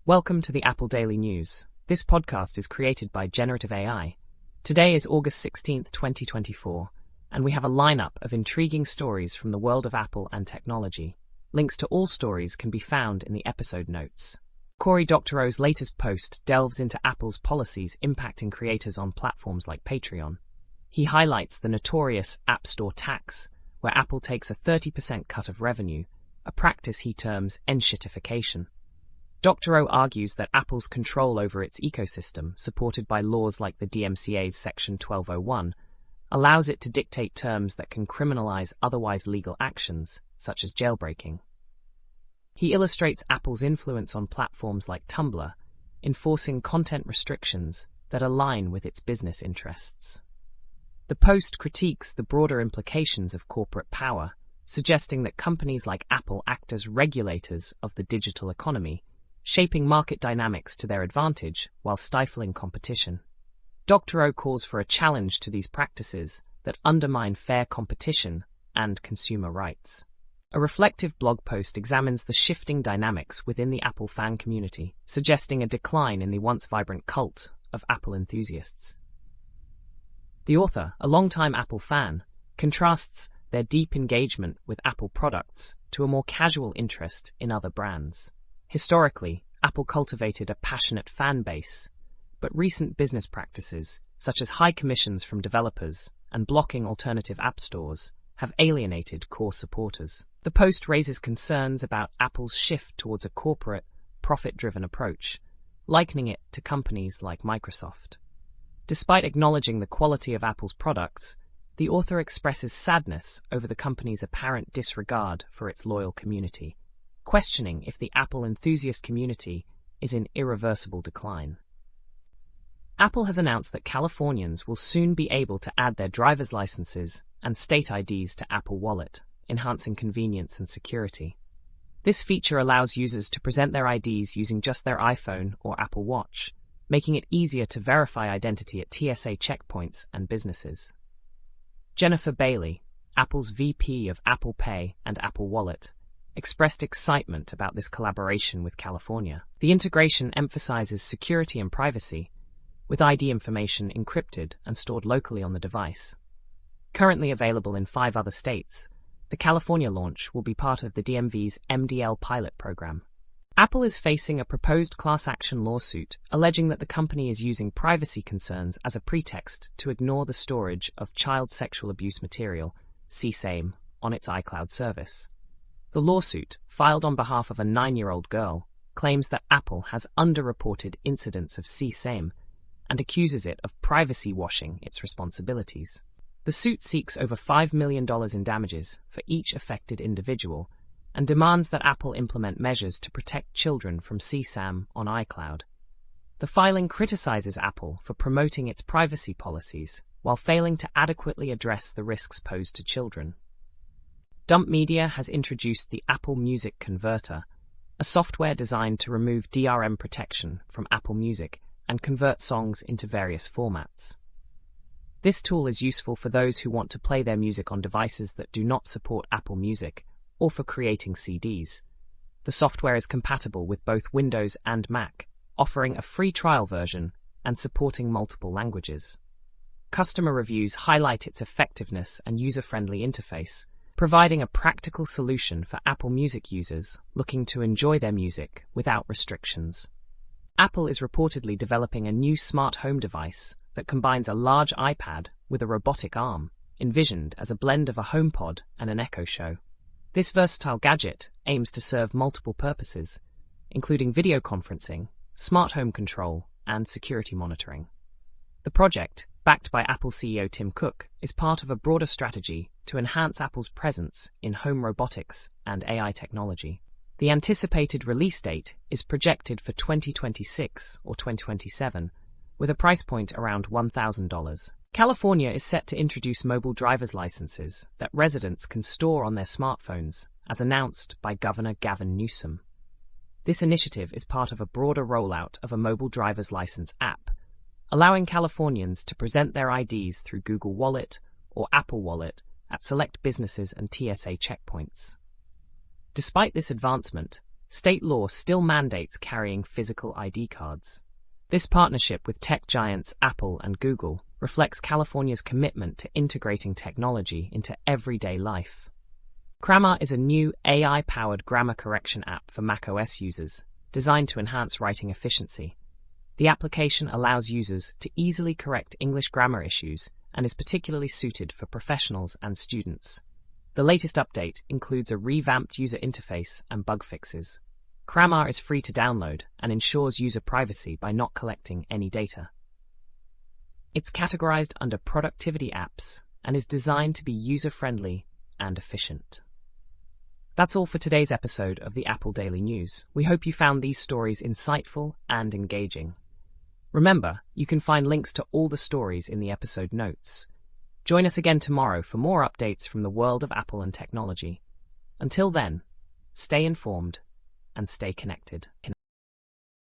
Welcome to the Apple Daily News. This podcast is created by Generative AI. Today is August 16th, 2024, and we have a lineup of intriguing stories from the world of Apple and technology. Links to all stories can be found in the episode notes. Cory Doctorow's latest post delves into Apple's policies impacting creators on platforms like Patreon. He highlights the notorious App Store tax, where Apple takes a 30% cut of revenue, a practice he terms enshittification. Doctorow argues that Apple's control over its ecosystem, supported by laws like the DMCA's Section 1201, allows it to dictate terms that can criminalize otherwise legal actions, such as jailbreaking. He illustrates Apple's influence on platforms like Tumblr, enforcing content restrictions that align with its business interests. The post critiques the broader implications of corporate power, suggesting that companies like Apple act as regulators of the digital economy, shaping market dynamics to their advantage while stifling competition. Doctorow calls for a challenge to these practices that undermine fair competition and consumer rights. A reflective blog post examines the shifting dynamics within the Apple fan community, suggesting a decline in the once vibrant cult of Apple enthusiasts. The author, a longtime Apple fan, contrasts their deep engagement with Apple products to a more casual interest in other brands. Historically, Apple cultivated a passionate fan base, but recent business practices, such as high commissions from developers and blocking alternative app stores, have alienated core supporters. The post raises concerns about Apple's shift towards a corporate, profit-driven approach, likening it to companies like Microsoft. Despite acknowledging the quality of Apple's products, the author expresses sadness over the company's apparent disregard for its loyal community, questioning if the Apple enthusiast community is in irreversible decline. Apple has announced that Californians will soon be able to add their driver's licenses and state IDs to Apple Wallet, enhancing convenience and security. This feature allows users to present their IDs using just their iPhone or Apple Watch, making it easier to verify identity at TSA checkpoints and businesses. Jennifer Bailey, Apple's VP of Apple Pay and Apple Wallet, expressed excitement about this collaboration with California. The integration emphasizes security and privacy, with ID information encrypted and stored locally on the device. Currently available in 5 other states, the California launch will be part of the DMV's MDL pilot program. Apple is facing a proposed class action lawsuit alleging that the company is using privacy concerns as a pretext to ignore the storage of child sexual abuse material, CSAM, on its iCloud service. The lawsuit, filed on behalf of a 9-year-old girl, claims that Apple has underreported incidents of CSAM and accuses it of privacy washing its responsibilities. The suit seeks over $5 million in damages for each affected individual and demands that Apple implement measures to protect children from CSAM on iCloud. The filing criticizes Apple for promoting its privacy policies while failing to adequately address the risks posed to children. DumpMedia has introduced the Apple Music Converter, a software designed to remove DRM protection from Apple Music and convert songs into various formats. This tool is useful for those who want to play their music on devices that do not support Apple Music, or for creating CDs. The software is compatible with both Windows and Mac, offering a free trial version and supporting multiple languages. Customer reviews highlight its effectiveness and user-friendly interface, providing a practical solution for Apple Music users looking to enjoy their music without restrictions. Apple is reportedly developing a new smart home device that combines a large iPad with a robotic arm, envisioned as a blend of a HomePod and an Echo Show. This versatile gadget aims to serve multiple purposes, including video conferencing, smart home control, and security monitoring. The project, backed by Apple CEO Tim Cook, is part of a broader strategy to enhance Apple's presence in home robotics and AI technology. The anticipated release date is projected for 2026 or 2027, with a price point around $1,000. California is set to introduce mobile driver's licenses that residents can store on their smartphones, as announced by Governor Gavin Newsom. This initiative is part of a broader rollout of a mobile driver's license app, allowing Californians to present their IDs through Google Wallet or Apple Wallet at select businesses and TSA checkpoints. Despite this advancement, state law still mandates carrying physical ID cards. This partnership with tech giants Apple and Google reflects California's commitment to integrating technology into everyday life. Krammar is a new AI-powered grammar correction app for macOS users, designed to enhance writing efficiency. The application allows users to easily correct English grammar issues and is particularly suited for professionals and students. The latest update includes a revamped user interface and bug fixes. Krammar is free to download and ensures user privacy by not collecting any data. It's categorized under productivity apps and is designed to be user-friendly and efficient. That's all for today's episode of the Apple Daily News. We hope you found these stories insightful and engaging. Remember, you can find links to all the stories in the episode notes. Join us again tomorrow for more updates from the world of Apple and technology. Until then, stay informed and stay connected.